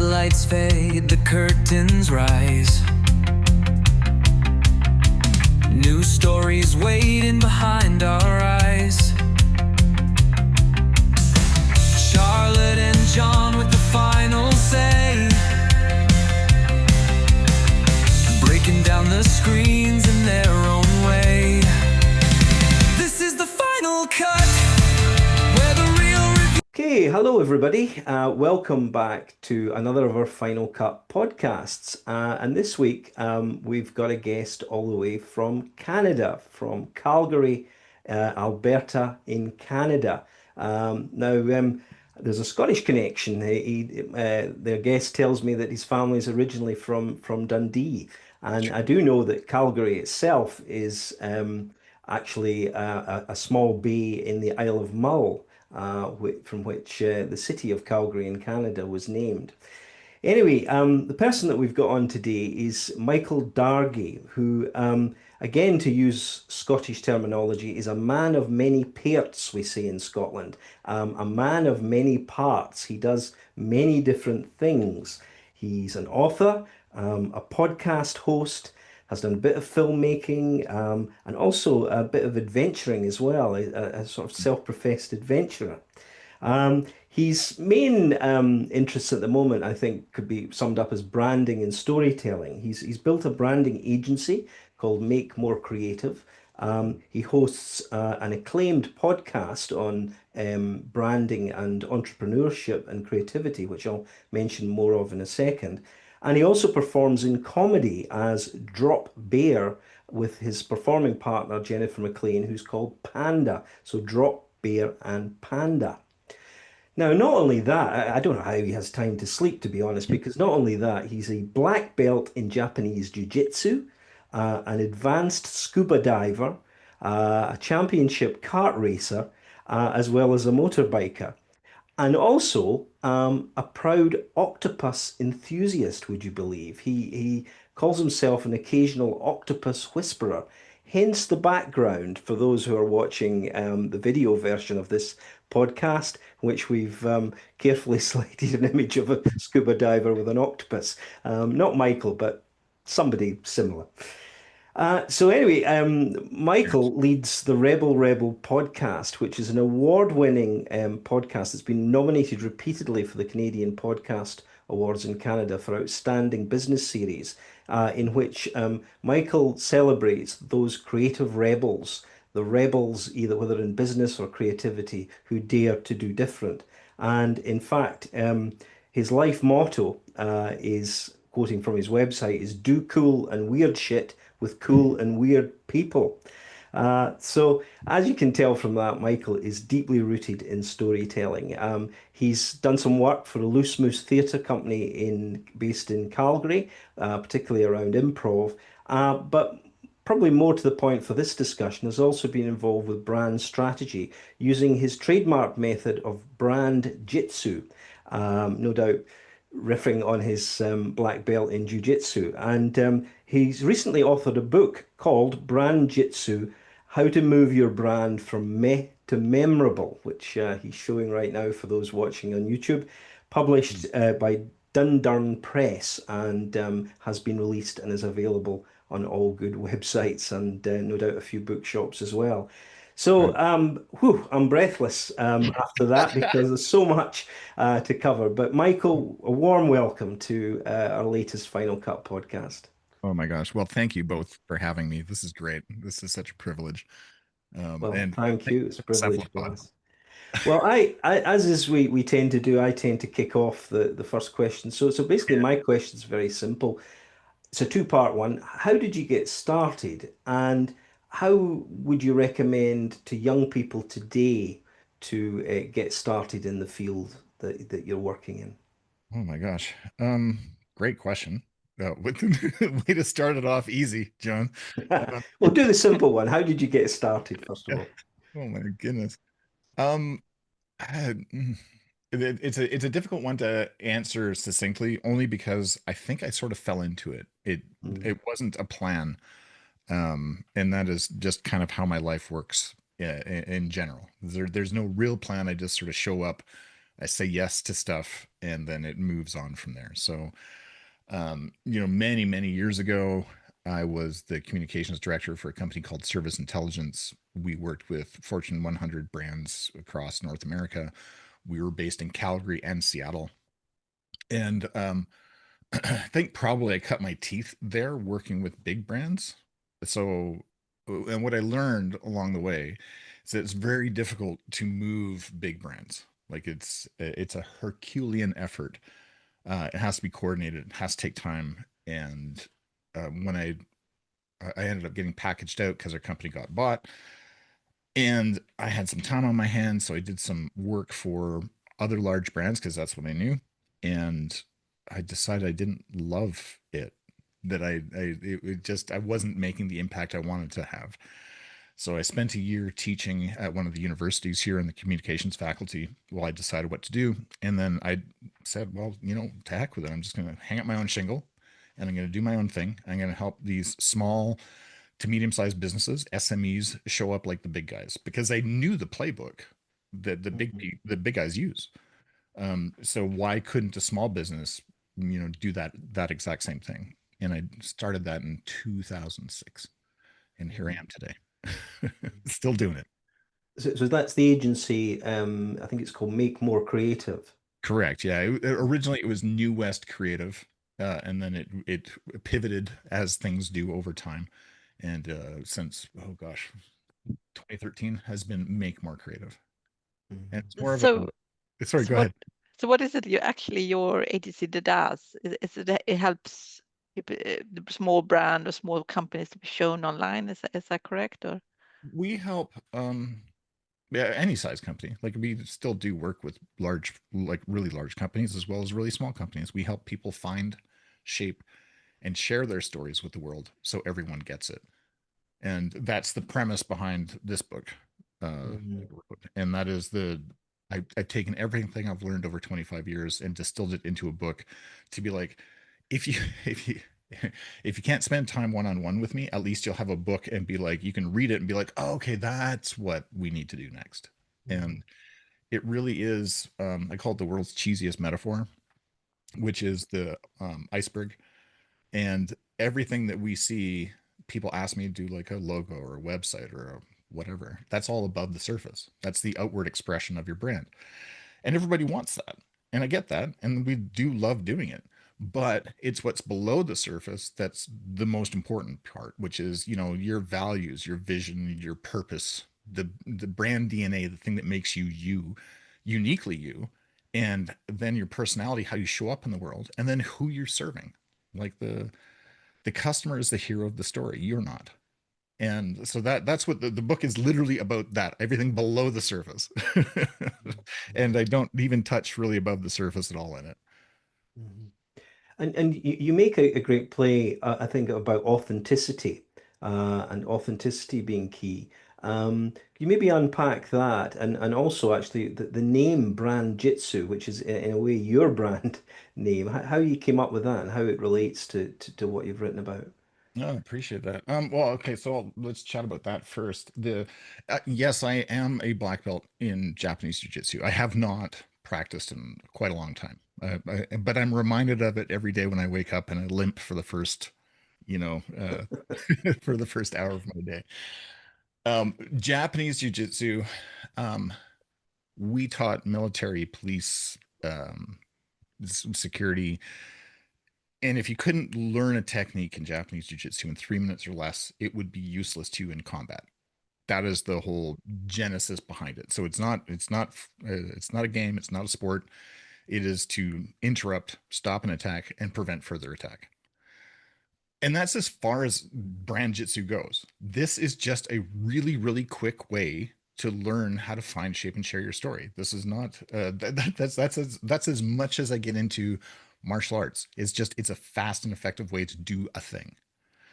lights fade, the curtains rise. New stories waiting behind our eyes. Charlotte and John with the final say, breaking down the screens in their own way. This is the final cut, where the real review. Okay, hello everybody. Welcome back to another of our Final Cut podcasts. And this week we've got a guest all the way from Canada, from Calgary, Alberta in Canada. There's a Scottish connection. Their guest tells me that his family is originally from Dundee. And I do know that Calgary itself is actually a small bay in the Isle of Mull, from which the city of Calgary in Canada was named. Anyway, the person that we've got on today is Michael Dargie, who, again, to use Scottish terminology, is a man of many parts, we say in Scotland. A man of many parts. He does many different things. He's an author, a podcast host, has done a bit of filmmaking, and also a bit of adventuring as well, a sort of self-professed adventurer. His main interests at the moment, I think, could be summed up as branding and storytelling. He's built a branding agency called Make More Creative. He hosts an acclaimed podcast on branding and entrepreneurship and creativity, which I'll mention more of in a second. And he also performs in comedy as Drop Bear with his performing partner, Jennifer McLean, who's called Panda. So Drop Bear and Panda. Now, not only that, I don't know how he has time to sleep, to be honest, because not only that, he's a black belt in Japanese jiu-jitsu, an advanced scuba diver, a championship kart racer, as well as a motorbiker. And also a proud octopus enthusiast, would you believe? He calls himself an occasional octopus whisperer, hence the background for those who are watching the video version of this podcast, in which we've carefully selected an image of a scuba diver with an octopus. Not Michael, but somebody similar. So anyway, Michael leads the Rebel Rebel podcast, which is an award-winning podcast that's been nominated repeatedly for the Canadian Podcast Awards in Canada for Outstanding Business Series, in which Michael celebrates those creative rebels, the rebels either whether in business or creativity, who dare to do different. And in fact, his life motto is, quoting from his website, is "Do cool and weird shit with cool and weird people." So as you can tell from that, Michael is deeply rooted in storytelling. He's done some work for the Loose Moose Theatre Company based in Calgary, particularly around improv. But probably more to the point for this discussion, has also been involved with brand strategy using his trademark method of brand jitsu, no doubt riffing on his black belt in jiu-jitsu. And he's recently authored a book called Brand Jitsu: How to Move Your Brand from Meh to Memorable, which he's showing right now for those watching on YouTube, published by Dundurn Press, and has been released and is available on all good websites and no doubt a few bookshops as well. So, I'm breathless after that because there's so much to cover. But Michael, a warm welcome to our latest Final Cut podcast. Oh my gosh. Well, thank you both for having me. This is great. This is such a privilege. Well, And thank you. It's a privilege for cephalopod. us. Well, as is we tend to do, I tend to kick off the first question. So basically, my question is very simple. It's a two-part one. How did you get started, and how would you recommend to young people today to get started in the field that you're working in? Oh my gosh. Great question. With way to start it off easy, John. We'll do the simple one. How did you get started, first of Yeah. all? Oh my goodness. Um, uh, mm, it's a difficult one to answer succinctly, only because I think I sort of fell into it. It Mm. it wasn't a plan. And that is just kind of how my life works in general. There's no real plan. I just sort of show up, I say yes to stuff, and then it moves on from there. So, many years ago, I was the communications director for a company called Service Intelligence. We worked with Fortune 100 brands across North America. We were based in Calgary and Seattle. And I think probably I cut my teeth there working with big brands. So, and what I learned along the way is that it's very difficult to move big brands. Like it's a Herculean effort. It has to be coordinated. It has to take time. And when I ended up getting packaged out because our company got bought, and I had some time on my hands, so I did some work for other large brands because that's what I knew. And I decided I didn't love it. That it just I wasn't making the impact I wanted to have. So I spent a year teaching at one of the universities here in the communications faculty while I decided what to do. And then I said, well, to heck with it. I'm just going to hang up my own shingle and I'm going to do my own thing. I'm going to help these small to medium-sized businesses, SMEs, show up like the big guys because they knew the playbook that the big guys use. So why couldn't a small business, do that exact same thing? And I started that in 2006, and here I am today, still doing it. So that's the agency. I think it's called Make More Creative. Correct. Yeah. Originally, it was New West Creative, and then it pivoted as things do over time. And since, oh gosh, 2013 has been Make More Creative, and it's more of So, a. Sorry, so go what, ahead. so what is it your agency does? Is it it helps the small brand or small companies to be shown online? Is that correct? Or We help yeah, any size company. Like we still do work with large, like really large companies as well as really small companies. We help people find, shape, and share their stories with the world so everyone gets it. And that's the premise behind this book. Mhm. And that is I've taken everything I've learned over 25 years and distilled it into a book to be like, if you if you if you can't spend time one-on-one with me, at least you'll have a book and be like, you can read it and be like, oh, okay, that's what we need to do next. And it really is, I call it the world's cheesiest metaphor, which is the iceberg. And everything that we see, people ask me to do like a logo or a website or a whatever. That's all above the surface. That's the outward expression of your brand. And everybody wants that. And I get that. And we do love doing it. But it's what's below the surface that's the most important part, which is, your values, your vision, your purpose, the brand DNA, the thing that makes you you, uniquely you, and then your personality, how you show up in the world, and then who you're serving. Like the customer is the hero of the story. You're not. And so that's what the book is literally about, that everything below the surface. And I don't even touch really above the surface at all in it. Mhm. And you make a great play, I think, about authenticity and authenticity being key. Can you maybe unpack that and also actually the name Brand Jitsu, which is in a way your brand name, how you came up with that and how it relates to what you've written about? No, I appreciate that. Well, okay, so let's chat about that first. Yes, I am a black belt in Japanese jiu-jitsu. I have not practiced in quite a long time, but I'm reminded of it every day when I wake up and I limp for the first, for the first hour of my day. Japanese jiu-jitsu, um, we taught military, police, security. And if you couldn't learn a technique in Japanese jiu-jitsu in 3 minutes or less, it would be useless to you in combat. That is the whole genesis behind it. So it's not a game. It's not a sport. It is to interrupt, stop an attack, and prevent further attack. And that's as far as brand jitsu goes. This is just a really, really quick way to learn how to find, shape, and share your story. This is not that's as much as I get into martial arts. It's a fast and effective way to do a thing.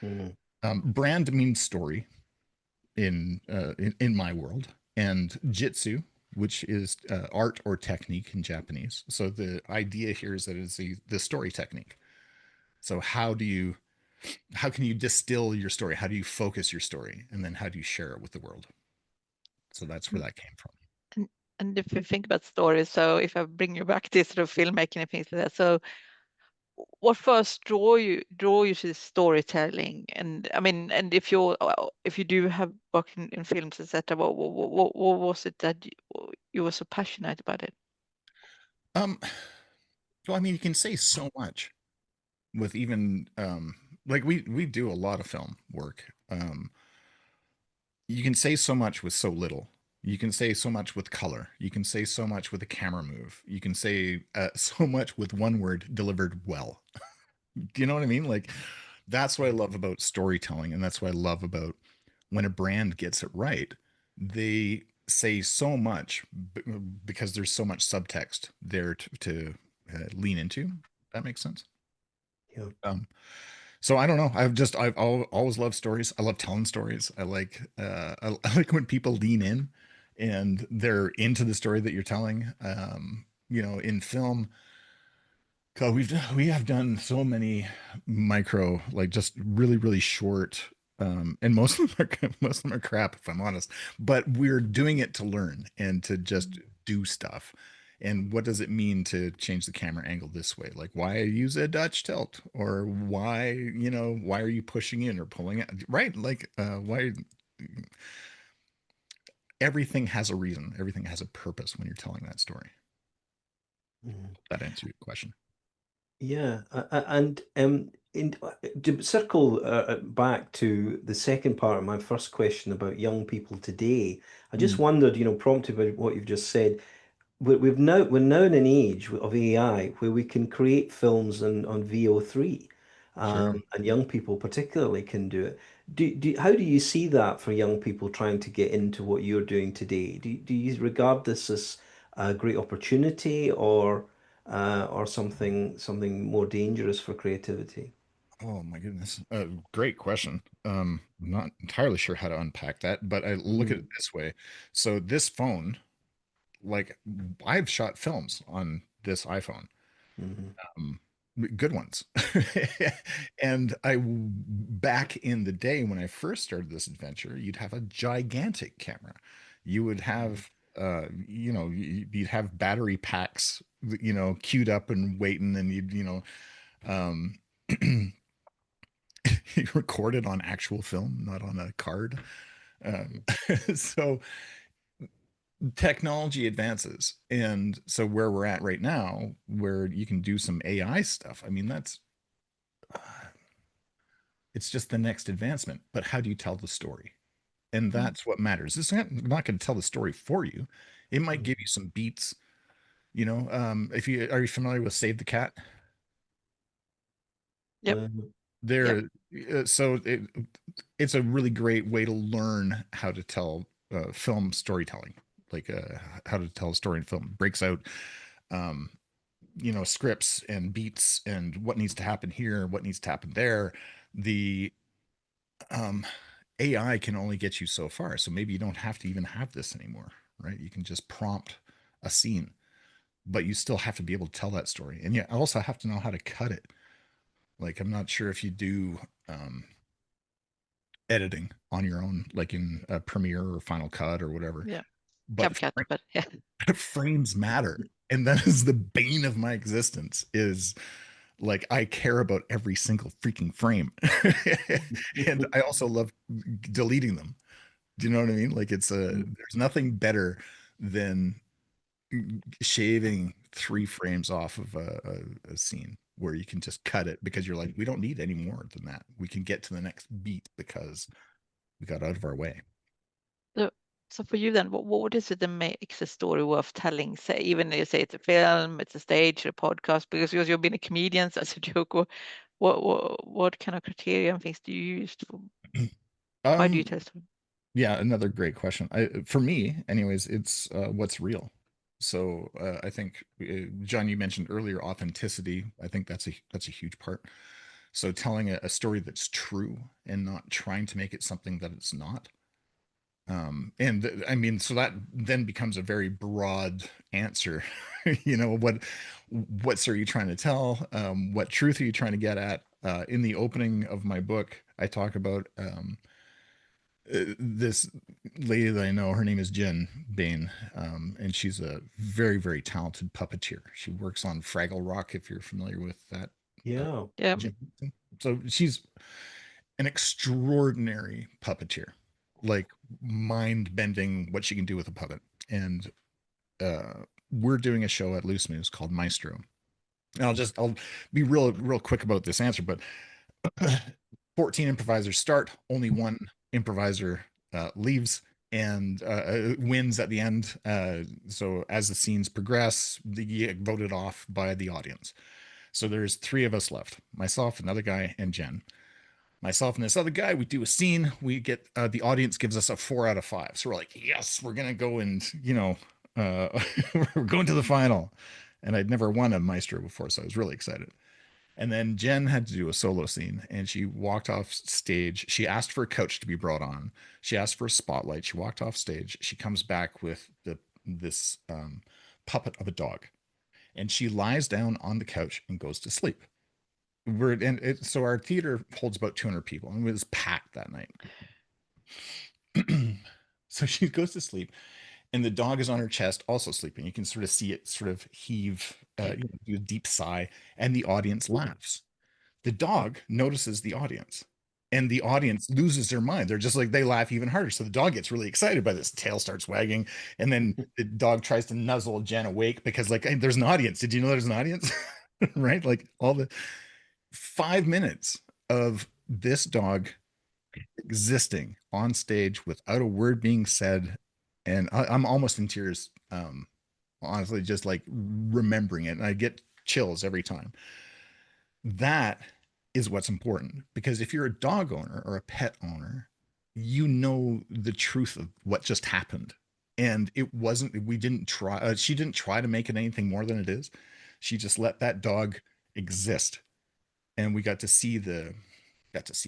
Mhm. Brand means story in my world, and jitsu, which is art or technique in Japanese. So the idea here is that it's the story technique. So how can you distill your story? How do you focus your story? And then how do you share it with the world? So that's where that came from. And if you think about stories, so if I bring you back to sort of filmmaking and things like that, so what first draw you to storytelling? And I mean, and if you do have work in films, etc., what was it that you were so passionate about it? Um, well, I mean, you can say so much with even like we do a lot of film work. You can say so much with so little. You can say so much with color. You can say so much with a camera move. You can say so much with one word delivered well. Do you know what I mean? Like that's what I love about storytelling, and that's what I love about when a brand gets it right. They say so much because there's so much subtext there to lean into. That makes sense. Yeah. So I don't know. Always loved stories. I love telling stories. I like when people lean in and they're into the story that you're telling. In film, God, we have done so many micro, like just really really short, and most of them are crap if I'm honest. But we're doing it to learn and to just do stuff. And what does it mean to change the camera angle this way? Like why use a Dutch tilt, or why are you pushing in or pulling out? Right? Like why? Everything has a reason. Everything has a purpose when you're telling that story. Mhm. That answers your question. Yeah, and to circle back to the second part of my first question about young people today, I just Mm, wondered, prompted by what you've just said, we're now in an age of AI where we can create films on VO3, sure. and young people particularly can do it. How do you see that for young people trying to get into what you're doing today? Do you regard this as a great opportunity or something more dangerous for creativity? Oh my goodness. Great question. I'm not entirely sure how to unpack that, but I look at it Mm, this way. So this phone, like I've shot films on this iPhone, mhm, um, good ones. And back in the day when I first started this adventure, you'd have a gigantic camera. You would mhm. have, you'd have battery packs, queued up and waiting, and um, he recorded on actual film, not on a card. Um, so technology advances, and so where we're at right now, where you can do some AI stuff. I mean, uh, it's just the next advancement. But how do you tell the story? And Mm. that's what matters. It's not going to tell the story for you. It might give Mhm. you some beats. If you are you familiar with Save the Cat? Yep. Yep. There, it's a really great way to learn how to tell film storytelling, like how to tell a story in film. Breaks out, um, scripts and beats and what needs to happen here, what needs to happen there. The um, AI can only get you so far, so maybe you don't have to even have this anymore, right? You can just prompt a scene, but you still have to be able to tell that story, and you also have to know how to cut it. Like I'm not sure if you do. Editing on your own, like in Premiere or Final Cut or whatever. Yeah. But CapCut, but yeah. frames matter, and that is the bane of my existence. Is like I care about every single freaking frame, and I also love deleting them. Do you know what I mean? Like there's nothing better than shaving 3 frames off of a scene where you can just cut it because you're like, we don't need any more than that. We can get to the next beat because we got out of our way. So, so for you then, what is it that makes a story worth telling? Say, even if you say it's a film, it's a stage, a podcast, because you've been a comedian, so as a joke, or what kind of criteria and things do you use for why do you Um, tell a story? yeah, another great question. For me, anyways, it's what's real. So I think John, you mentioned earlier authenticity. I think that's a huge part. So telling a story that's true and not trying to make it something that it's not. I mean, so that then becomes a very broad answer. What are you trying to tell? What truth are you trying to get at? In the opening of my book, I talk about this lady that I know, her name is Jen Bain, and she's a very, very talented puppeteer. She works on Fraggle Rock, if you're familiar with that. Uh, Yeah. Yeah. Jen. So she's an extraordinary puppeteer, like mind-bending what she can do with a puppet. And we're doing a show at Loose Moose called Maestro. And I'll be real quick about this answer, but 14 improvisers start, only one improviser leaves and wins at the end. So as the scenes progress, they get voted off by the audience. So there's three of us left: myself, another guy, and Jen. Myself and this other guy, we do a scene. We get the audience gives us a 4 out of 5. So we're like, yes, we're gonna go and we're going to the final. And I'd never won a maestro before, so I was really excited. And then Jen had to do a solo scene, and she walked off stage. She asked for a coach to be brought on. She asked for a spotlight. She walked off stage. She comes back with this puppet of a dog, and she lies down on the couch and goes to sleep. So our theater holds about 200 people, and it was packed that night. So she goes to sleep, and the dog is on her chest, also sleeping. You can sort of see it sort of heave, do a deep sigh, and the audience laughs. The dog notices the audience, and the audience loses their mind. They're just like, they laugh even harder. So the dog gets really excited by this, tail starts wagging, and then the dog tries to nuzzle Jen awake because, like, hey, there's an audience. Did you know there's an audience? Right? Like, all the 5 minutes of this dog existing on stage without a word being said, and I'm almost in tears, honestly, just like remembering it, and I get chills every time. That is what's important, because if you're a dog owner or a pet owner, you know the truth of what just happened. And it wasn't, we didn't try, she didn't try to make it anything more than it is. She just let that dog exist. And we got to see the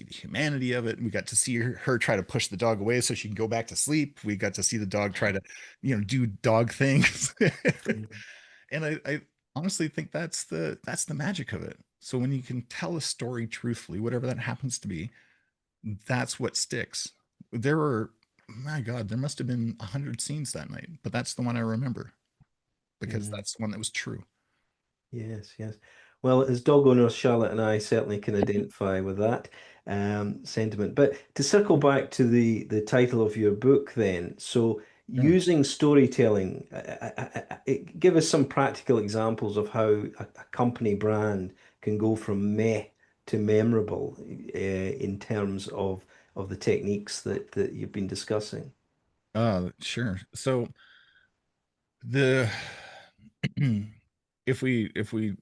humanity of it. We got to see her try to push the dog away so she can go back to sleep. We got to see the dog try to, do dog things. And I honestly think that's the magic of it. So when you can tell a story truthfully, whatever that happens to be, that's what sticks. There were, my God, there must have been 100 scenes that night, but that's the one I remember because that's the one that was true. Yes, yes. Well, as dog owners, Charlotte and I certainly can identify with that sentiment. But to circle back to the title of your book, then, so Yeah. using storytelling, give us some practical examples of how a company brand can go from meh to memorable in terms of the techniques that you've been discussing. Sure. So the if we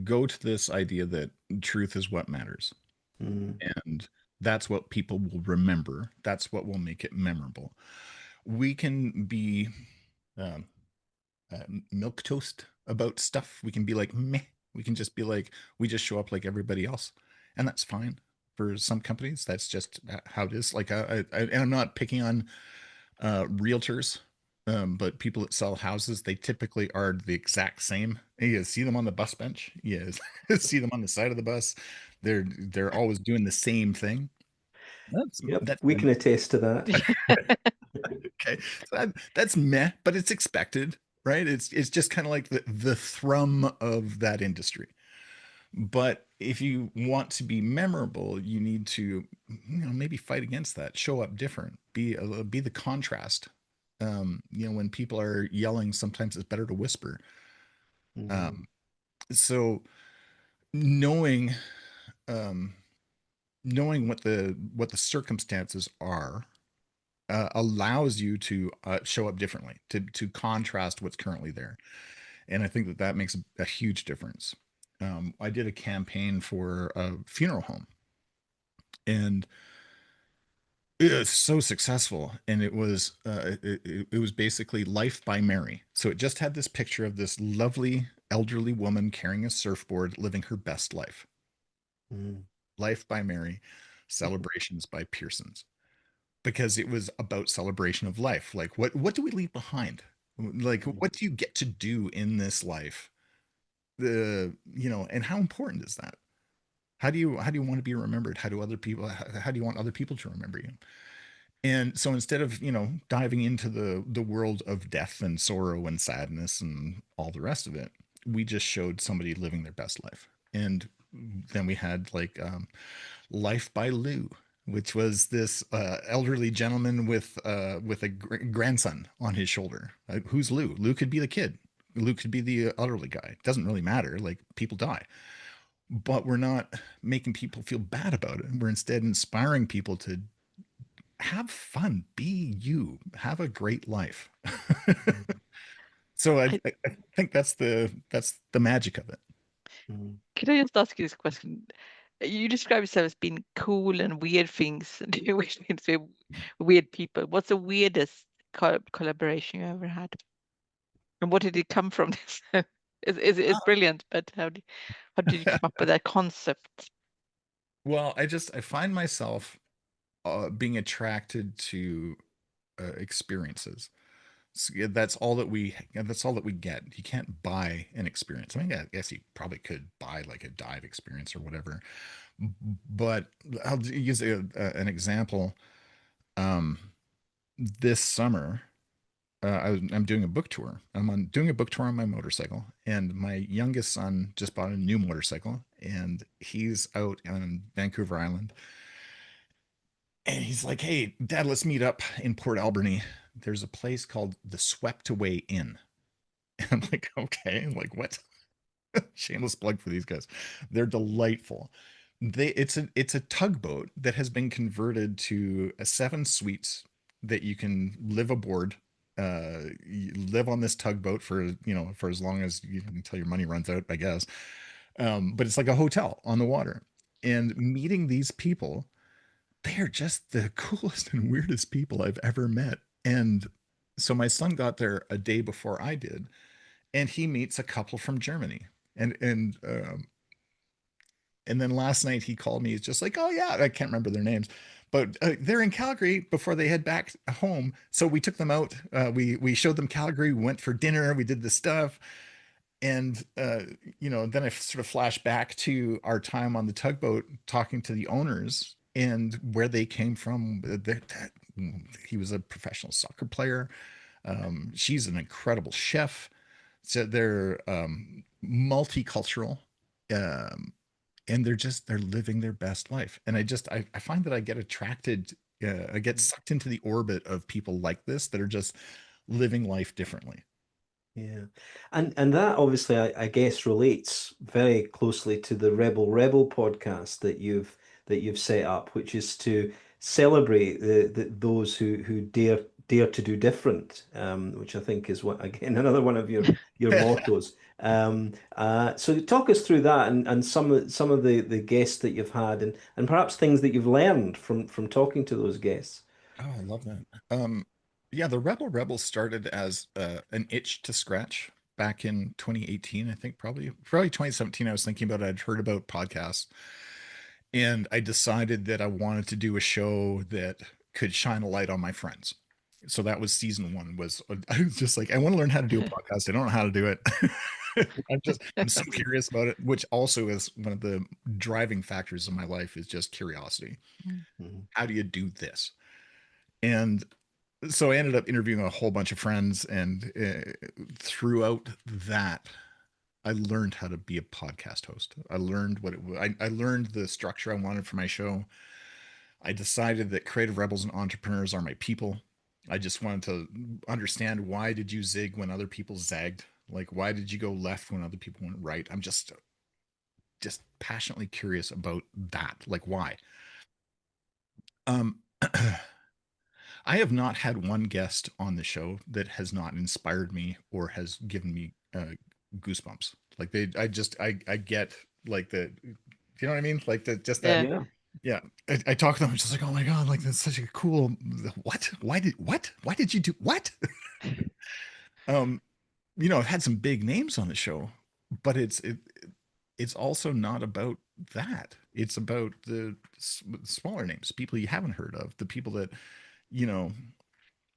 go to this idea that truth is what matters, Mm, and that's what people will remember, that's what will make it memorable. We can be um, milk toast about stuff. We can be like meh. We can just be like, we just show up like everybody else, and that's fine. For some companies, that's just how it is. Like, and I'm not picking on realtors, but people that sell houses, they typically are the exact same. You see them on the bus bench. You see them on the side of the bus. They're always doing the same thing. That's yep, that's we can attest to that. okay. So that's meh, but it's expected, right? It's just kind of like the thrum of that industry. But if you want to be memorable, you need to, maybe fight against that. Show up different. Be the contrast. When people are yelling, sometimes it's better to whisper. Mm, Um, so knowing um, knowing what the circumstances are allows you to show up differently, to contrast what's currently there. And I think that makes a huge difference. I did a campaign for a funeral home, and it was so successful. And it was basically Life by Mary. So it just had this picture of this lovely elderly woman carrying a surfboard, living her best life. mm, Life by Mary, Celebrations by Pearson's, because it was about celebration of life. Like, what do we leave behind? Like, mm, what do you get to do in this life? And how important is that? How do you want to be remembered? How do you want other people to remember you? And so instead of, diving into the world of death and sorrow and sadness and all the rest of it, we just showed somebody living their best life. And then we had like Life by Lou, which was this elderly gentleman with a grandson on his shoulder. Who's Lou? Lou could be the kid. Lou could be the elderly guy. It doesn't really matter. Like, people die, but we're not making people feel bad about it. We're instead inspiring people to have fun, be you, have a great life. Mm, So I, I think that's the magic of it. mm. can I just ask you this question? You describe yourself as being cool and weird things, and doing weird things with weird people. What's the weirdest collaboration you ever had? And what did it come from? This it's brilliant, but how did you come up with that concept? Well, I find myself being attracted to experiences. So, yeah, that's all that we get. You can't buy an experience. I mean, I guess you probably could buy like a dive experience or whatever. But I'll use an example. Um, this summer, I'm doing a book tour. Doing a book tour on my motorcycle, and my youngest son just bought a new motorcycle, and he's out on Vancouver Island. And he's like, "Hey, Dad, let's meet up in Port Alberni. There's a place called the Swept Away Inn." And I'm like, "Okay." I'm like, "What?" Shameless plug for these guys. They're delightful. It's a tugboat that has been converted to a 7 suites that you can live aboard. You live on this tugboat for for as long as until your money runs out, I guess. But it's like a hotel on the water. And meeting these people, they are just the coolest and weirdest people I've ever met. And so my son got there a day before I did, and he meets a couple from Germany. And then last night he called me. He's just like, "Oh yeah, I can't remember their names, but they're in Calgary before they head back home." So we took them out. We showed them Calgary. We went for dinner. We did the stuff, and then I sort of flashed back to our time on the tugboat, talking to the owners and where they came from. He was a professional soccer player. She's an incredible chef. So they're multicultural. Um, and they're living their best life. And I find that I get attracted, I get sucked into the orbit of people like this that are just living life differently. Yeah. And that obviously I guess relates very closely to the Rebel podcast that you've set up, which is to celebrate those who dare to do different, which I think is what again another one of your mottos. So talk us through that and some of the guests that you've had and perhaps things that you've learned from talking to those guests. Oh, I love that. Yeah, the Rebel started as an itch to scratch back in 2018. I think probably 2017. I was thinking about it. I'd heard about podcasts, and I decided that I wanted to do a show that could shine a light on my friends. So that was season one. I was just like, I want to learn how to do a podcast. I don't know how to do it. I'm so curious about it, which also is one of the driving factors of my life, is just curiosity. Mm. Mhm. How do you do this? And so I ended up interviewing a whole bunch of friends, and throughout that, I learned how to be a podcast host. I learned what it was. I learned the structure I wanted for my show. I decided that creative rebels and entrepreneurs are my people. I just wanted to understand, why did you zig when other people zagged? Like, why did you go left when other people went right? I'm just passionately curious about that. Like, why? Um, I have not had one guest on the show that has not inspired me or has given me goosebumps. Like, I get like you know what I mean? Like just that. Yeah. Yeah. Yeah. I talk to them. I'm just like, "Oh my God, like that's such a cool, what? Why did you do what?" um, I've had some big names on the show, but it's also not about that. It's about the smaller names, people you haven't heard of, the people that, you know,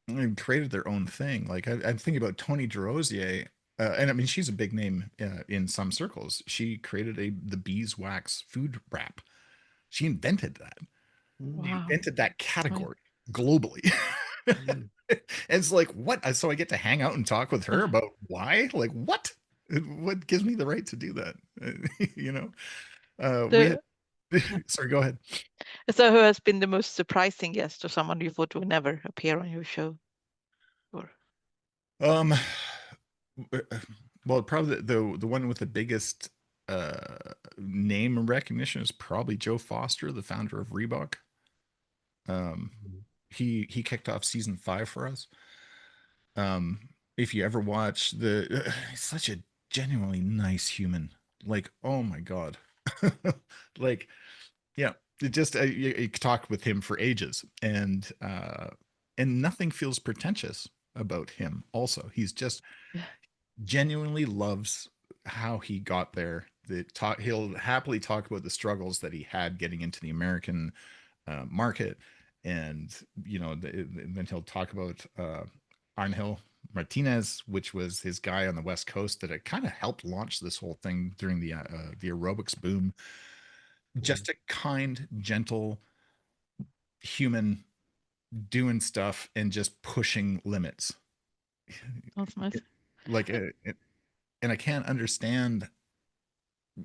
and created their own thing. Like I'm thinking about Tony DeRosier, and I mean she's a big name in some circles. She created the beeswax food wrap. She invented that. She Mm. Wow. invented that Right. category. globally. Mm. And it's like, what? So I get to hang out and talk with her about why? Like, what gives me the right to do that? You know, we had, So, sorry, go ahead. so who has been the most surprising guest or someone you thought would never appear on your show? Or Um, well, probably the one with the biggest name recognition is probably Joe Foster, the founder of Reebok. Um, he kicked off season 5 for us. If you ever watch he's such a genuinely nice human. Like, oh my God. Like, yeah, it just you talk with him for ages, and nothing feels pretentious about him. Also, he's just genuinely loves how he got there. He'll happily talk about the struggles that he had getting into the American market, and then he'll talk about Arnhil Martinez, which was his guy on the West Coast that it kind of helped launch this whole thing during the aerobics boom. Just a kind, gentle human doing stuff and just pushing limits. that's nice. Like, and I can't understand.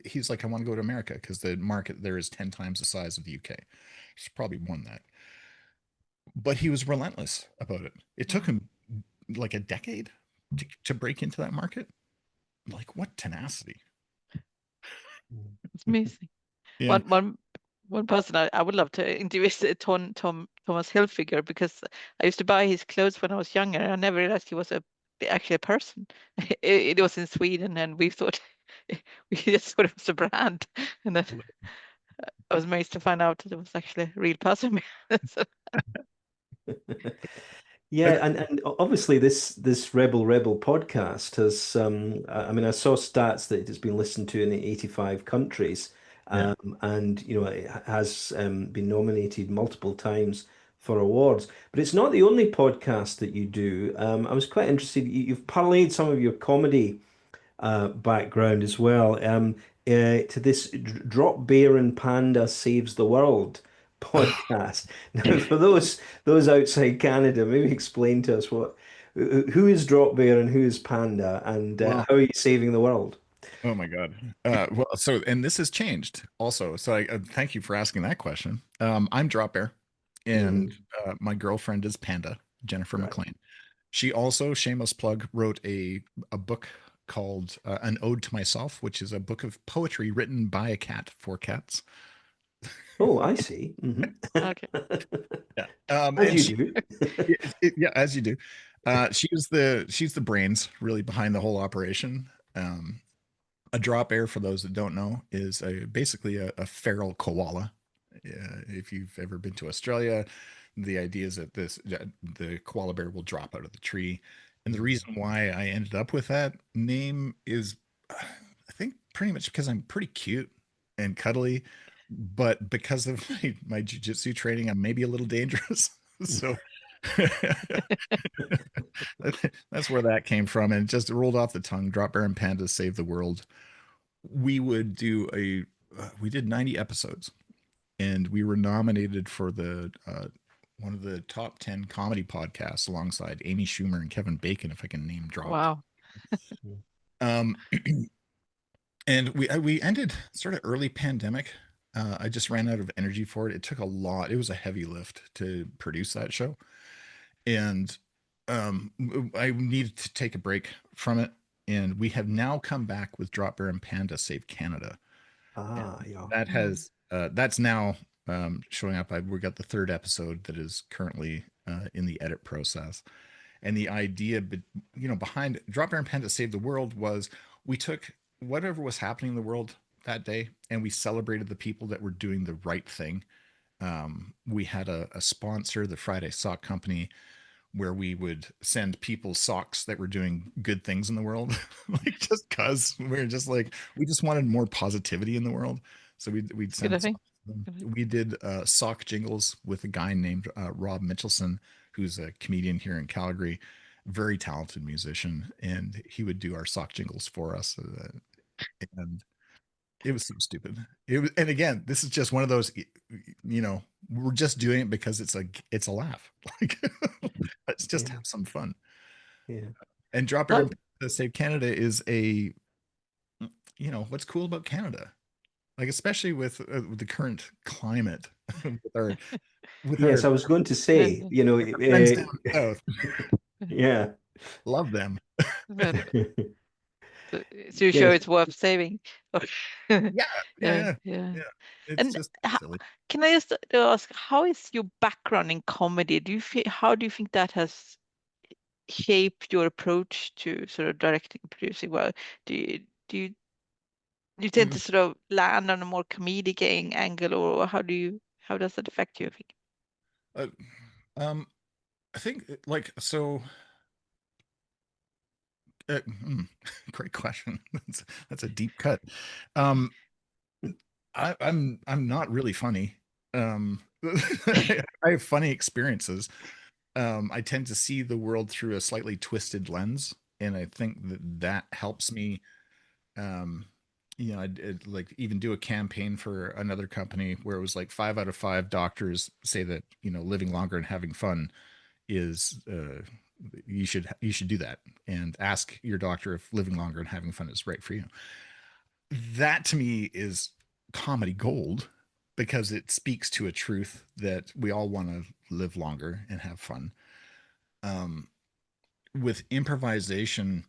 He's like, I want to go to America because the market there is 10 times the size of the UK. He's probably won that. But he was relentless about it. It took him like a decade to break into that market. Like, what tenacity. It's amazing. Yeah. One person I would love to interview is Thomas Hilfiger, because I used to buy his clothes when I was younger. I never realized he was actually a person. It was in Sweden, and we thought we just thought it was a brand, and then I was amazed to find out that it was actually a real person. So, Yeah, and obviously this Rebel podcast has I mean I saw stats that it's been listened to in 85 countries, Yeah. and it has been nominated multiple times for awards. But it's not the only podcast that you do. I was quite interested. You've parlayed some of your comedy background as well, to this Drop Bear and Panda Saves the World podcast. Now, for those outside Canada, maybe explain to us who is Drop Bear and who is Panda, and Well, how are you saving the world? oh my God. Well, and this has changed also. So I thank you for asking that question. I'm Drop Bear, and Mhm. my girlfriend is Panda, Jennifer Right. McLean. She also, shameless plug, wrote a book called An Ode to Myself, which is a book of poetry written by a cat for cats. Oh, I see. okay. Yeah. As And you she, do. yeah, as you do. She's the brains really behind the whole operation. A drop bear, for those that don't know, is basically a feral koala. If you've ever been to Australia, the idea is that the koala bear will drop out of the tree. And the reason why I ended up with that name is, I think, pretty much because I'm pretty cute and cuddly, but because of my jujitsu training, I'm maybe a little dangerous. So that's where that came from, and it just rolled off the tongue. Drop Bear and Pandas Save the World. We did 90 episodes, and we were nominated for the one of the top 10 comedy podcasts alongside Amy Schumer and Kevin Bacon, if I can name drop. Wow. Um, and we ended sort of early pandemic. I just ran out of energy for it. It took a lot. It was a heavy lift to produce that show, and I needed to take a break from it. And we have now come back with Drop Bear and Panda Save Canada, and Ah, yeah. that has that's now showing up. We got the third episode that is currently in the edit process. And the idea, behind Drop Bear and Panda Save the World was we took whatever was happening in the world that day and we celebrated the people that were doing the right thing. We had a sponsor, the Friday Sock Company, where we would send people socks that were doing good things in the world, like just cause we're just like we just wanted more positivity in the world. So we'd Good, I send think. socks to them. Good. We did sock jingles with a guy named Rob Mitchelson, who's a comedian here in Calgary, very talented musician, and he would do our sock jingles for us. And it was so stupid. It was, and again, this is just one of those, We're just doing it because it's a laugh. Like, let's just Yeah, have some fun. yeah. And Drop That, Everything to Save Canada is what's cool about Canada, like especially with the current climate, with yes, our I was going to Yeah, say, you know, friends down south. yeah. Love them. but so you show Yes. it's worth saving. Yeah, yeah, Yeah, yeah, yeah. yeah. It's And just ho- silly. can I just ask, how is your background in comedy? How do you think that has shaped your approach to sort of directing and producing? Well, do you do you do you tend Mm, to sort of land on a more comedic angle, or how does that affect you, I think? uh, um, I think like so. Great question. That's a deep cut. Um, I'm not really funny. I have funny experiences. I tend to see the world through a slightly twisted lens, and I think that helps me. Um, I'd like even do a campaign for another company where it was like 5 out of 5 doctors say that living longer and having fun is you should do that and ask your doctor if living longer and having fun is right for you. That to me is comedy gold because it speaks to a truth that we all want to live longer and have fun. Um, with improvisation,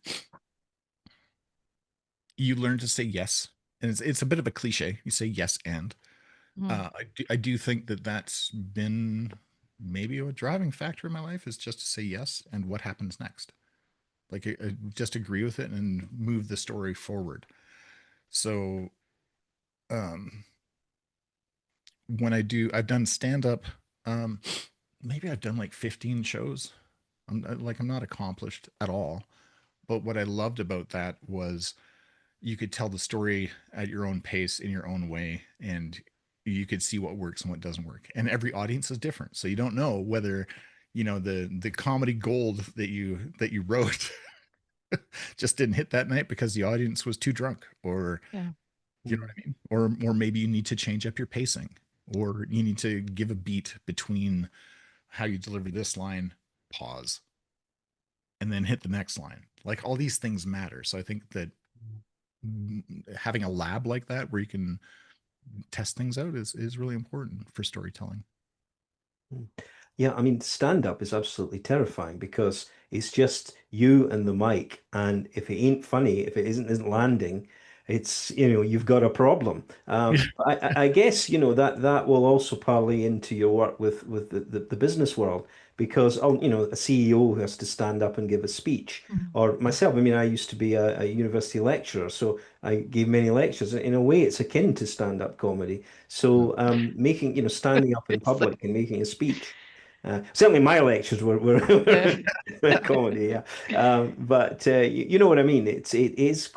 you learn to say yes, and it's a bit of a cliche. You say yes, and Mm, I do think that that's been maybe a driving factor in my life is just to say yes and what happens next. Like I just agree with it and move the story forward. So um, when I've done stand up. Um, Maybe I've done like 15 shows. I'm not accomplished at all. But what I loved about that was you could tell the story at your own pace in your own way, and you could see what works and what doesn't work. And every audience is different, so you don't know whether the comedy gold that you wrote just didn't hit that night because the audience was too drunk, or yeah. you know what I mean, or maybe you need to change up your pacing, or you need to give a beat between how you deliver this line, pause, and then hit the next line. Like all these things matter. So I think that having a lab like that where you can test things out is really important for storytelling. Mm. Yeah, I mean, stand up is absolutely terrifying because it's just you and the mic, and if it ain't funny, if it isn't landing, it's you've got a problem. I guess that will also parlay into your work with the business world because a CEO has to stand up and give a speech, Mm. or myself. I mean, I used to be a university lecturer, so I gave many lectures. In a way, it's akin to stand-up comedy. So making, standing up in It's public and making a speech. Certainly my lectures were, yeah. were comedy, yeah. But you know what I mean? It's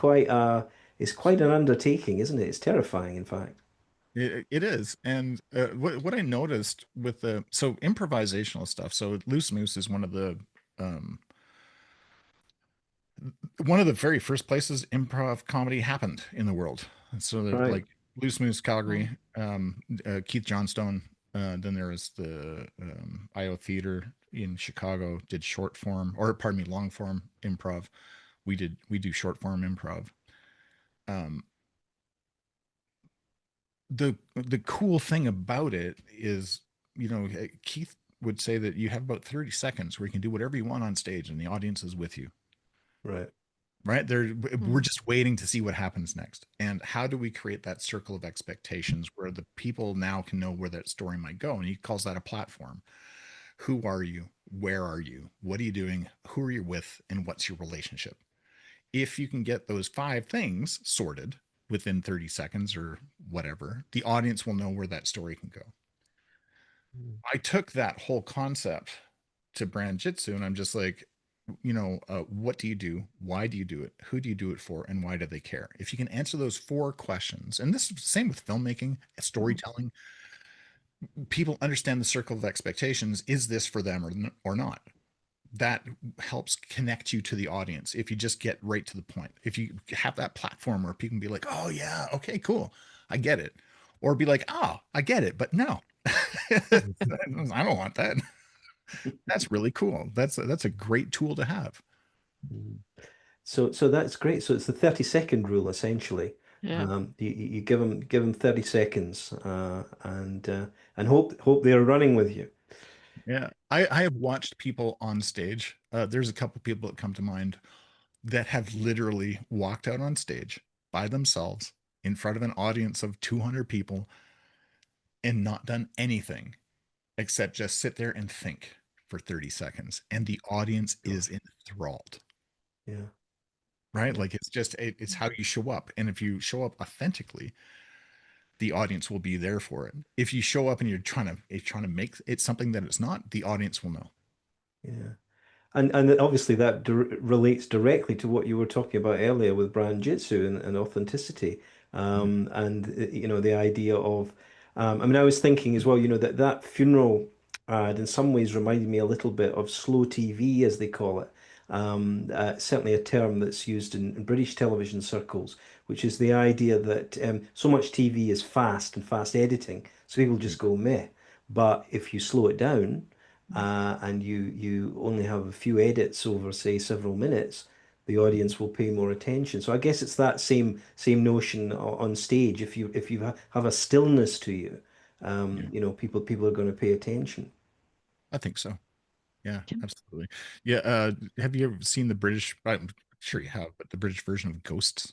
quite an undertaking, isn't it? It's terrifying, in fact. It is. And what I noticed with the so improvisational stuff. So Loose Moose is um, one of the very first places improv comedy happened in the world. So that Right. like Loose Moose, Calgary, Mm. Keith Johnstone. Then there was the IO Theater in Chicago did short form, or pardon me, long form improv. We do short form improv. Um, the cool thing about it is, Keith would say that you have about 30 seconds where you can do whatever you want on stage and the audience is with you. Right. Right there, we're Mm. just waiting to see what happens next. And how do we create that circle of expectations where the people now can know where that story might go? And he calls that a platform. Who are you? Where are you? What are you doing? Who are you with? And what's your relationship? If you can get those 5 things sorted within 30 seconds or whatever, the audience will know where that story can go. Mm. I took that whole concept to brand jitsu, and I'm just like, what do you do? Why do you do it? Who do you do it for? And why do they care? If you can answer those 4 questions, and this is the same with filmmaking, Mm. storytelling, people understand the circle of expectations. Is this for them or not? That helps connect you to the audience if you just get right to the point. If you have that platform where people can be like, oh, yeah, okay, cool, I get it. Or be like, oh, I get it, but no. I don't want that. That's really cool. That's a great tool to have. Mm. So that's great. So it's the 30-second rule essentially. Yeah. You give them 30 seconds and hope they're running with you. Yeah. I have watched people on stage. There's a couple people that come to mind that have literally walked out on stage by themselves in front of an audience of 200 people and not done anything except just sit there and think for 30 seconds. And the audience is Gosh, enthralled, yeah, right? Like it's just, it's how you show up. And if you show up authentically, the audience will be there for it. If you show up and you're trying to make it something that it's not, the audience will know. yeah. And obviously that relates directly to what you were talking about earlier with brand jitsu and authenticity. Yeah. And the idea of I mean I was thinking as well, that funeral ad in some ways reminded me a little bit of slow TV as they call it. Certainly a term that's used in British television circles, which is the idea that so much TV is fast and fast editing, so people just go meh. But if you slow it down, and you only have a few edits over, say, several minutes, the audience will pay more attention. So I guess it's that same notion on stage. If you have a stillness to you, Yeah. people are going to pay attention. I think so. Yeah, Yeah. absolutely. Yeah. Have you ever seen the British? I'm sure you have, but the British version of Ghosts.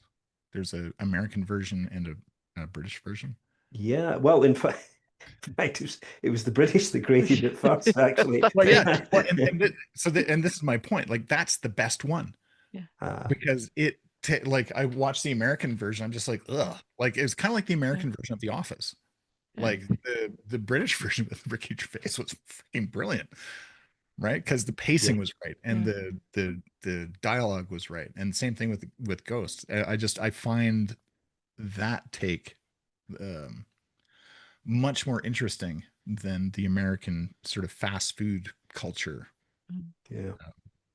There's a American version and a British version. Yeah, well, in fact, it was the British that created it first, actually. I Well, yeah. think. Well, and this is my point. Like that's the best one Yeah. because like I watched the American version. I'm just like, Yeah. ugh. Like it was kind of like the Yeah. American version of The Office. Yeah. Like the British version with Ricky Gervais was freaking brilliant, right? Because the Yeah, pacing was right and Yeah. the dialogue was right, and same thing with Ghosts. I find that take um, much more interesting than the American sort of fast food culture. Mm. yeah,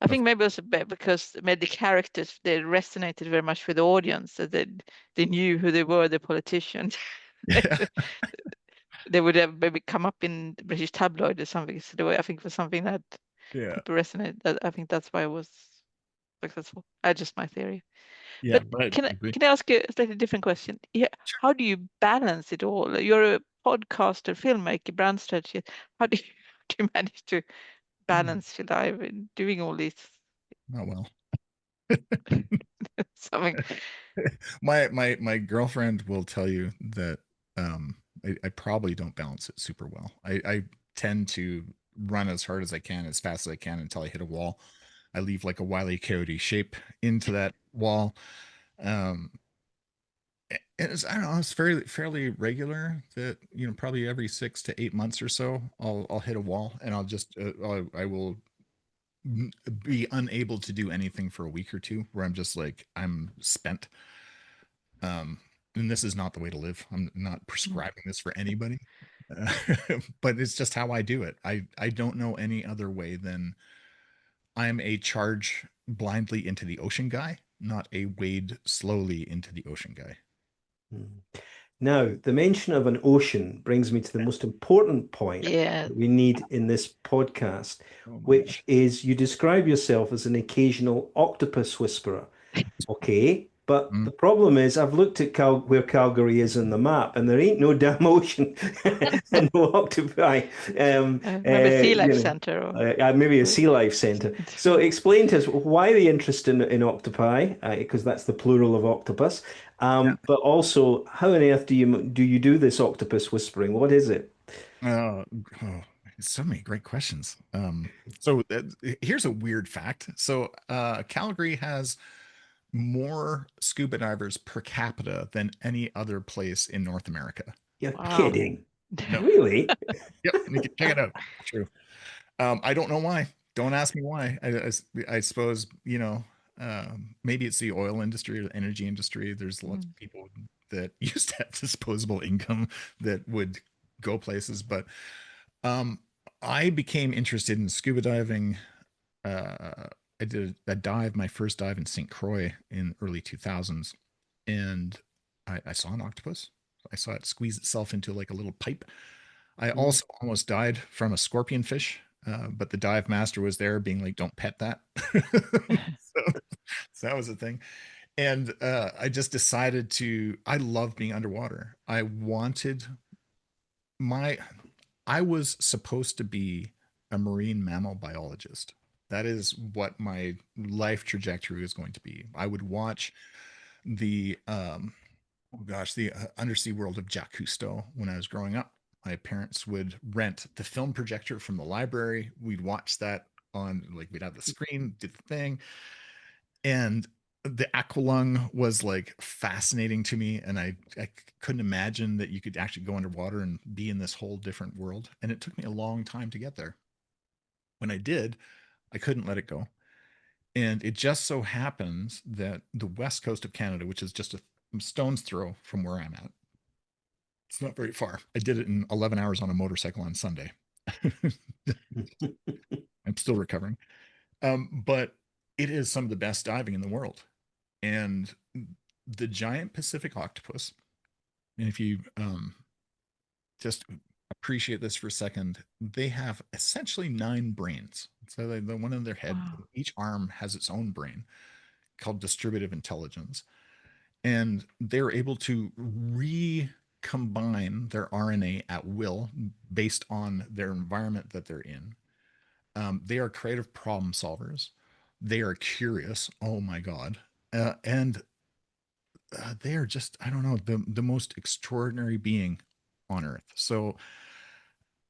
I Of think maybe it was a bit because maybe the characters they resonated very much with the audience, that they knew who they were, the politicians. yeah, They would have maybe come up in the British tabloid or something. So I think it was something that yeah, people resonate. That I think that's why it was successful. I just my theory. yeah. But But I agree. can I ask you a slightly different question? Yeah, how do you balance it all? You're a podcaster, filmmaker, brand strategist. How do you, do you manage to balance your life in doing all these Oh well. something? My girlfriend will tell you that I probably don't balance it super well. I tend to run as hard as I can, as fast as I can until I hit a wall. I leave like a Wile E. Coyote shape into that wall. Um, I don't know, it's fairly regular that, probably every 6 to 8 months or so, I'll hit a wall and I'll just I will be unable to do anything for a week or two where I'm just like I'm spent. Um, and this is not the way to live. I'm not Mm. prescribing this for anybody, uh, but it's just how I do it. I don't know any other way than I'm a charge blindly into the ocean guy, not a wade slowly into the ocean guy. Mm. Now, the mention of an ocean brings me to the most important point Yeah. that we need in this podcast, Oh my gosh. which is you describe yourself as an occasional octopus whisperer. Okay, but Mm. the problem is I've looked at where Calgary is on the map, and there ain't no damn ocean and no octopi. Maybe Sea Life You know, Center maybe a or sea life center. So explain to us why the interest in octopi, because that's the plural of octopus. But also, how on earth do you do this octopus whispering? What is it? Uh, oh, so many great questions. So here's a weird fact. So Calgary has more scuba divers per capita than any other place in North America. You're wow. kidding. No. Really? Yep. You can check it out. True. I don't know why. Don't ask me why. I suppose, maybe it's the oil industry or the energy industry. There's lots Mm. of people that used to have disposable income that would go places. But um, I became interested in scuba diving. Uh, I did a dive, my first dive in St. Croix in early 2000s, and I saw an octopus. I saw it squeeze itself into like a little pipe. I Mm. also almost died from a scorpion fish, but the dive master was there being like, don't pet that. So, so that was a thing. And I just decided to, I love being underwater. My, I was supposed to be a marine mammal biologist. That is what my life trajectory was going to be. I would watch the oh gosh, the undersea world of Jacques Cousteau when I was growing up. My parents would rent the film projector from the library. We'd watch that on, like, we'd have the screen, did the thing. And the aqualung was like fascinating to me. And I couldn't imagine that you could actually go underwater and be in this whole different world. And it took me a long time to get there. When I did, I couldn't let it go. And it just so happens that the west coast of Canada, which is just a stone's throw from where I'm at, it's not very far. I did it in 11 hours on a motorcycle on Sunday. I'm still recovering. But it is some of the best diving in the world. And the giant Pacific octopus, and if you just appreciate this for a second, they have essentially 9 brains. So the one in their head, Wow. each arm has its own brain called distributive intelligence. And they're able to recombine their RNA at will based on their environment that they're in. They are creative problem solvers. They are curious. Oh my God. And they are just, I don't know, the most extraordinary being on earth. So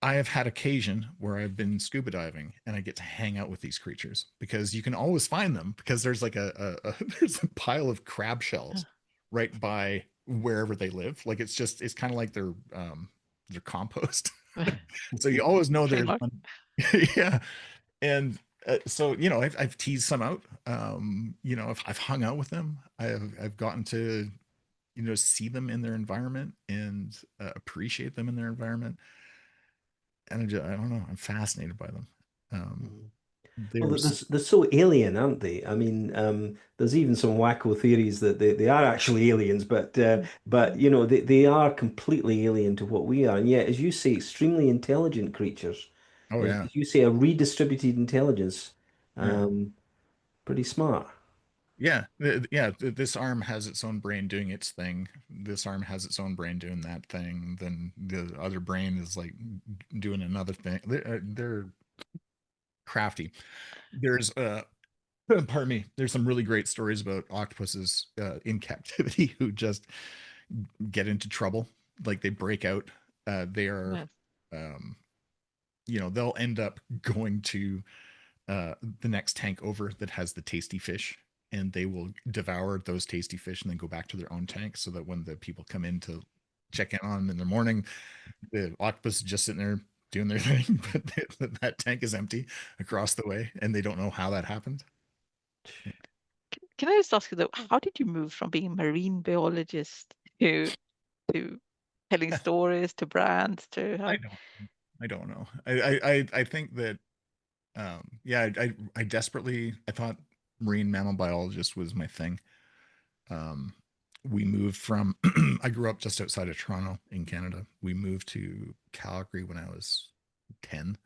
I have had occasion where I've been scuba diving and I get to hang out with these creatures because you can always find them because there's like there's a pile of crab shells right by wherever they live. Like it's kind of like their compost. So you always know there's Trademark. one. Yeah. And so, I've teased some out. I've hung out with them. I've gotten to, see them in their environment and appreciate them in their environment. And I don't know, I'm fascinated by them. Um, Mm. Well, they're they're so alien, aren't they? I mean, there's even some wacko theories that they are actually aliens, but they are completely alien to what we are, and yet, as you say, extremely intelligent creatures. oh yeah, As you say, a redistributed intelligence, yeah, um, pretty smart. yeah, yeah. This arm has its own brain doing its thing. This arm has its own brain doing that thing. Then the other brain is like doing another thing. They're crafty. There's pardon me. There's some really great stories about octopuses in captivity who just get into trouble. Like they break out. They are, Yes. um, they'll end up going to the next tank over that has the tasty fish, and they will devour those tasty fish and then go back to their own tank so that when the people come in to check in on them in the morning, the octopus is just sitting there doing their thing, but that tank is empty across the way, and they don't know how that happened. Can I just ask you though, how did you move from being a marine biologist to telling stories to brands to I how? don't. I don't know. I think that yeah, I desperately I thought marine mammal biologist was my thing. Um, we moved from I grew up just outside of Toronto in Canada. We moved to Calgary when I was 10,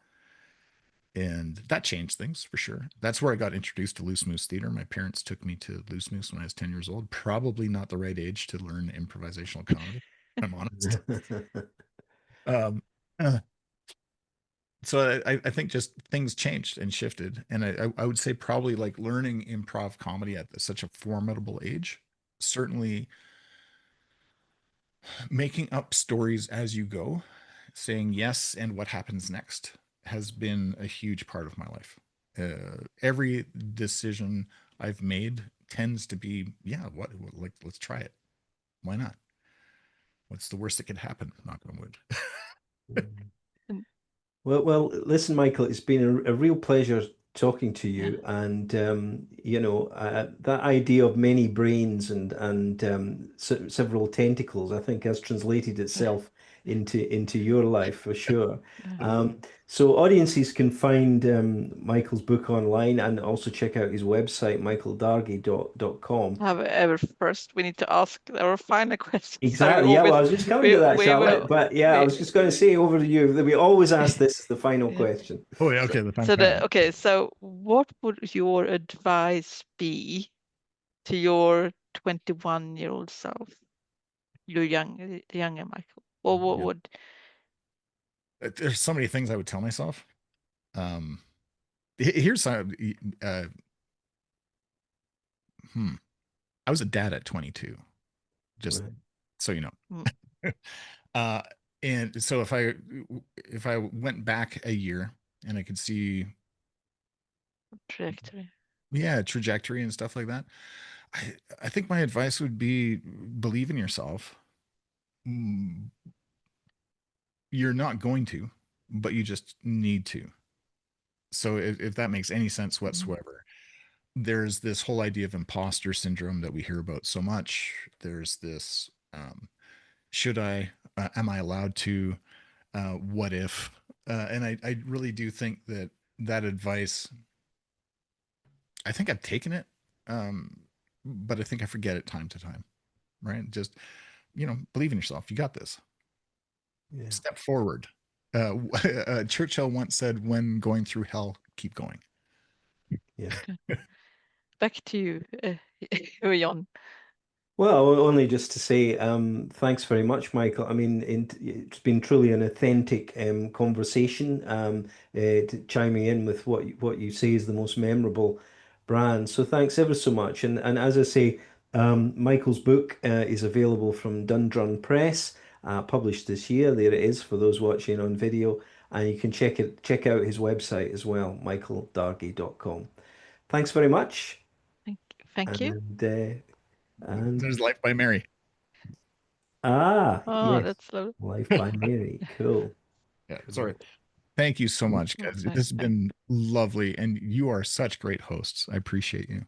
and that changed things for sure. That's where I got introduced to Loose Moose Theater. My parents took me to Loose Moose when I was 10 years old. Probably not the right age to learn improvisational comedy, if I'm honest. Um, uh, so I think just things changed and shifted, and I would say probably like learning improv comedy at such a formidable age, certainly making up stories as you go, saying yes and what happens next has been a huge part of my life. Every decision I've made tends to be, yeah, like, let's try it. Why not? What's the worst that could happen? Knock on wood. And Well, listen, Michael, it's been a real pleasure talking to yeah, you, and that idea of many brains and several tentacles, I think, has translated itself into your life for sure. Yeah. So audiences can find Michael's book online and also check out his website, michaeldargie.com. However, first we need to ask our final question. So we Exactly. Yeah, well, I always was just coming to that, we Charlotte. will But yeah, I we was just going to say over to you that we always ask this as the final yeah. question. Oh, yeah. So, Okay. The so final the question. okay, so what would your advice be to your 21-year-old self, your younger Michael? Or what Yeah. would There's so many things I would tell myself. Um, here's some. Hmm. I was a dad at 22. Just Right. so you know. mm, uh, and so if I went back a year and I could see, trajectory? yeah, trajectory and stuff like that, I think my advice would be believe in yourself. Mm, You're not going to, but you just need to. So if that makes any sense Mm, whatsoever, there's this whole idea of imposter syndrome that we hear about so much. There's this, should I, am I allowed to, what if? And I really do think that that advice, I think I've taken it, um, but I think I forget it time to time, right? Just, believe in yourself. You got this. Yeah. Step forward. Churchill once said, when going through hell, keep going. Yeah. okay. Back to you, Jan. Well, only just to say thanks very much, Michael. I mean, it's been truly an authentic conversation, chiming in with what you say is the most memorable brand. So thanks ever so much. And as I say, Michael's book is available from Dundrum Press, published this year. There it is for those watching on video, and you can check out his website as well, michaeldargie.com. Thanks very much, Thank you. and There's Life by Mary. Oh, Yes. that's lovely. Life by Mary. Cool. Yeah, sorry. Cool. Thank you so much, Mm, guys. This has been lovely, and you are such great hosts. I appreciate you.